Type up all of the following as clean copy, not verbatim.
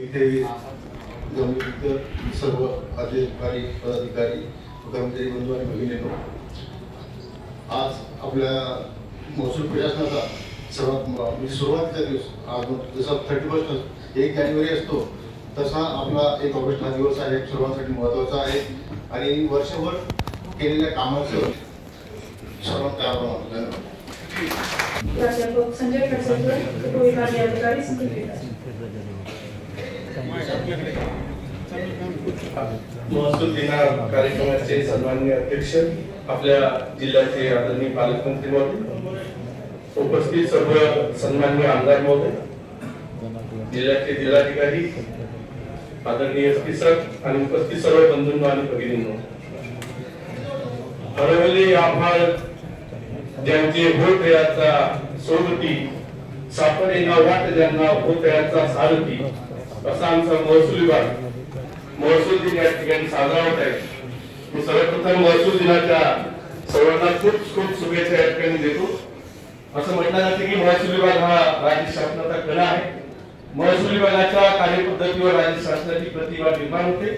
इथे सर्व अधिकारी पदाधिकारी कर्मचारी बंधू आणि भगिनींनो, आज आपल्या महसूल प्रशासनाचा सर्वात सुरुवातीचा दिवस, आज जसा 31 1 जानेवारी असतो तसा आपला 1 ऑगस्ट हा दिवस आहे, सर्वांसाठी महत्त्वाचा आहे आणि वर्षभर केलेल्या कामाचं सर्वात धन्यवाद. संजय अधिकारी महसूल दिना कार्यक्रमाचे सन्माननीय अध्यक्ष, आपल्या जिल्ह्याचे आदरणीय पालकमंत्री महोदय, उपस्थित सर्व सन्माननीय आमदार महोदय, जिल्ह्याचे जिल्हाधिकारी आदरणीय एसपी सर आणि उपस्थित सर्व बंधूंनो आणि भगिनींनो, हरवले आभाळ ज्यांचे होत्याचा सोबती, सापडेना वाट ज्यांना होत्याचा सारथी, असा आमचा महसूल विभाग महसूल दिन या ठिकाणी साजरा होत आहे. मी सर्वप्रथम महसूल दिनाच्या सर्वांना खूप खूप शुभेच्छा या ठिकाणी देतो. असं म्हटलं जाते की महसूल विभाग हा राज्य शासनाचा कणा आहे. महसूल विभागाच्या कार्यपद्धतीवर राज्य शासनाची प्रतिभा निर्माण होते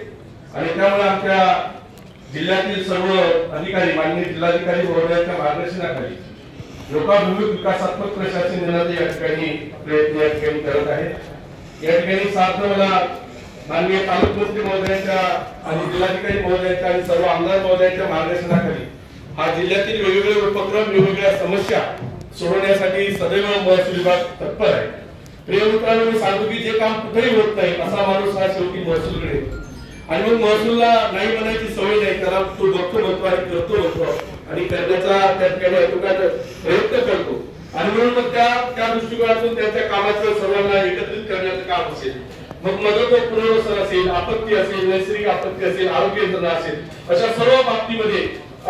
आणि त्यामुळे आमच्या जिल्ह्यातील सर्व अधिकारी माननीय जिल्हाधिकारी महोदयांच्या मार्गदर्शनाखाली लोकाभिमुख विकासात्मक प्रशासन देण्याचा या ठिकाणी प्रयत्न या ठिकाणी करत आहे. या ठिकाणी सार्थ मला माननीय पालकमंत्री महोदयांच्या आणि जिल्हाधिकारी महोदयांच्या आणि सर्व आमदार महोदयांच्या मार्गदर्शनाखाली हा जिल्ह्यातील वेगवेगळे उपक्रम, वेगवेगळ्या समस्या सोडवण्यासाठी सदैव महसूल विभाग तत्पर आहे. प्रिय मित्रांनो, मी सांगतो की जे काम कुठेही होत नाही असा माणूस हा शेवटी महसूलकडे येतो आणि मग महसूलला नाही म्हणायची सवय नाही, त्याला तो बघतो म्हणतो आणि करतो आणि करण्याचा त्या ठिकाणी प्रयत्न करतो आणि म्हणून मग त्या दृष्टिकोनातून त्यांच्या कामाचं सर्वांना एकत्रित करण्याचं काम असेल, मग मदत पुनर्वसन असेल, आपत्ती असेल, नैसर्गिक आपत्ती असेल, आरोग्य यंत्रणा असेल, अशा सर्व बाबतीमध्ये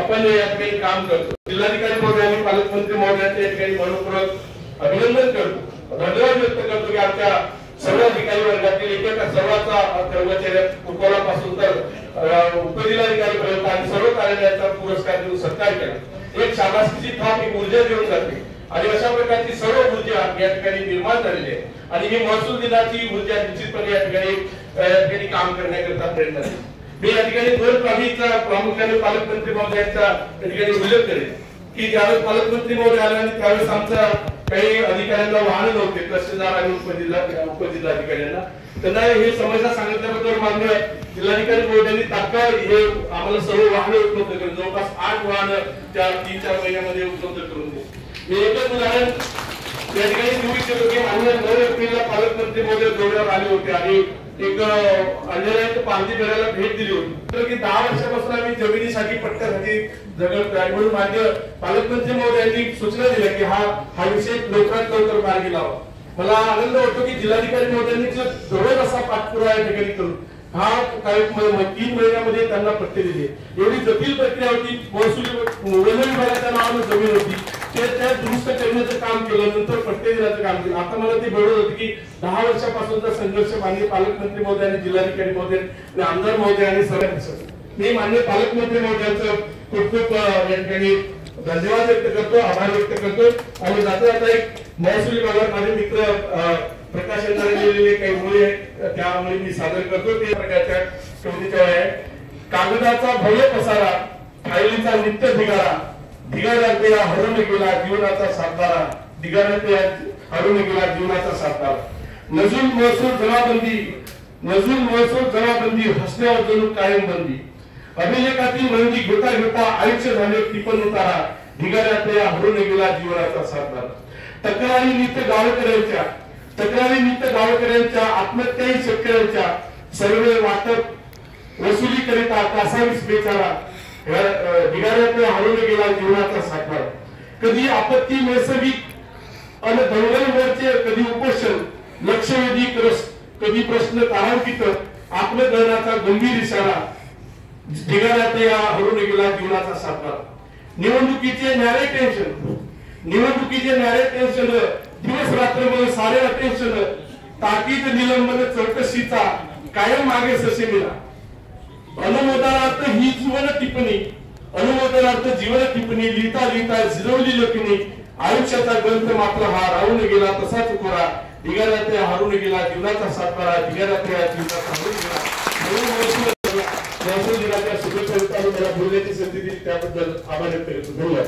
आपण या ठिकाणी काम करतो. जिल्हाधिकारी महोदय आणि पालकमंत्री महोदयांच्या या ठिकाणी मनपूर्वक अभिनंदन करतो, धन्यवाद व्यक्त करतो की आमच्या सर्व अधिकारी वर्गातील एका सर्वांचा कर्मचाऱ्या कुटुंबापासून तर उपजिल्हाधिकारीपर्यंत आणि सर्व कार्यालयाचा पुरस्कार देऊन सत्कार केला. एक शाबासकीची थाप, एक ऊर्जा देऊन जाते आणि अशा प्रकारची सर्व ऊर्जा या ठिकाणी निर्माण झालेली आहे आणि ही महसूल दिनाची ऊर्जा निश्चितपणे या ठिकाणी काम करण्याकरता प्रयत्न आहे. मी या ठिकाणी 2 बाबींचा प्रामुख्याने पालकमंत्री महोदयांचा या ठिकाणी उल्लेख करेन की ज्यावेळेस पालकमंत्री महोदय आले आणि त्यावेळेस आमचा काही अधिकाऱ्यांना वाहन नव्हते, तहसीलदार आणि उपजिल्हाधिकाऱ्यांना, त्यांना हे समस्या सांगितल्याबद्दल माननीय जिल्हाधिकारी महोदयांनी तात्काळ हे आम्हाला सर्व वाहनं उपलब्ध करून जवळपास 8 वाहनं त्या 3-4 महिन्यामध्ये उपलब्ध करून दिली. मी एकच उदाहरण या ठिकाणी देऊ इच्छितो की माननीय 9 एप्रिलला पालकमंत्री महोदय दौऱ्यावर आले होते आणि एक अंजनाच्या पालखी मेळ्याला भेट दिली होती. तर की 10 वर्षापासून आम्ही जमिनीसाठी पट्ट्यासाठी झगडतोय आणि म्हणून माननीय पालकमंत्री महोदयांनी सूचना दिल्या की हा विषय लवकरात लवकर मार्गी लावा. मला आनंद होतो की जिल्हाधिकारी महोदयांनी जवळ असा पाठपुरावा या ठिकाणी करून हा कार्यक्रम 3 महिन्यामध्ये त्यांना पट्टे दिले. एवढी जटिल प्रक्रिया होती, महसूल वन विभागाच्या नावानं जमीन होती, त्या दुरुस्त करण्याचं काम केलं, नंतर पट्टे देण्याचं काम केलं. आता मला ते बरोबर होतं की 10 वर्षापासूनचा संघर्ष माननीय पालकमंत्री महोदय आणि जिल्हाधिकारी महोदय आणि आमदार महोदय आणि सर्वांचं मी माननीय पालकमंत्री महोदयांचं खूप खूप या ठिकाणी धन्यवाद व्यक्त करतो, आभार व्यक्त करतो आणि जाता एक महसूल विभागात माझे मित्र प्रकाश यांनी लिहिलेले काही मुळे त्यामुळे मी सादर करतो. ते प्रकारच्या कवितेच्या आहे. कागदाचा भव्य पसारा, फायलीचा नित्य ढिगारा, ढिगाऱ्यात या हरवून गेला जीवनाचा सातबारा, ढिगाऱ्यात या हरवून गेला जीवनाचा सातबारा. नजूल महसूल जमाबंदी हसण्यावर जणू कायम बंदी, अभिलेखातील नोंदी घेता घेता आयुष्य झाले टिपण उतारा, ढिगाऱ्यात या हरवून गेला जीवनाचा सातबारा. तक्रारी नित्य गावकऱ्यांच्या आत्महत्याही शेतकऱ्यांच्या, सर्वे वाटप वसुली करिता कासावीस बेचारा, ढिगाऱ्यात हरवून गेला जीवनाचा सातबारा. कधी आपत्ती नैसर्गिक आणि दंगलवरचे, कधी उपोषण लक्षवेधी, कधी प्रश्न तारांकित, आपल्या दहनाचा गंभीर इशारा, ढिगाऱ्यात या हरवून गेला जीवनाचा सातबारा. निवडणुकीचे न्यारे टेन्शन, दिवस रात्र सारे अटेन्शन, ताकीद निलंबन चौकशीचा कायम मागे ससेमिला. अनुमोदनार्थ जीवन टिप्पणी लिहिता लिहिता झिरवली लेखणी, आयुष्याचा ग्रंथ मात्र हा राहून गेला तसाच कोरा, ढिगाऱ्यात हारून गेला जीवनाचा सातबारा, ढिगाऱ्यात जीवनाचा हारून गेला. महसूल दिनाच्या शुभेच्छा त्याला बोलण्याची संधी दिली त्याबद्दल आभार व्यक्त करतो. धन्यवाद.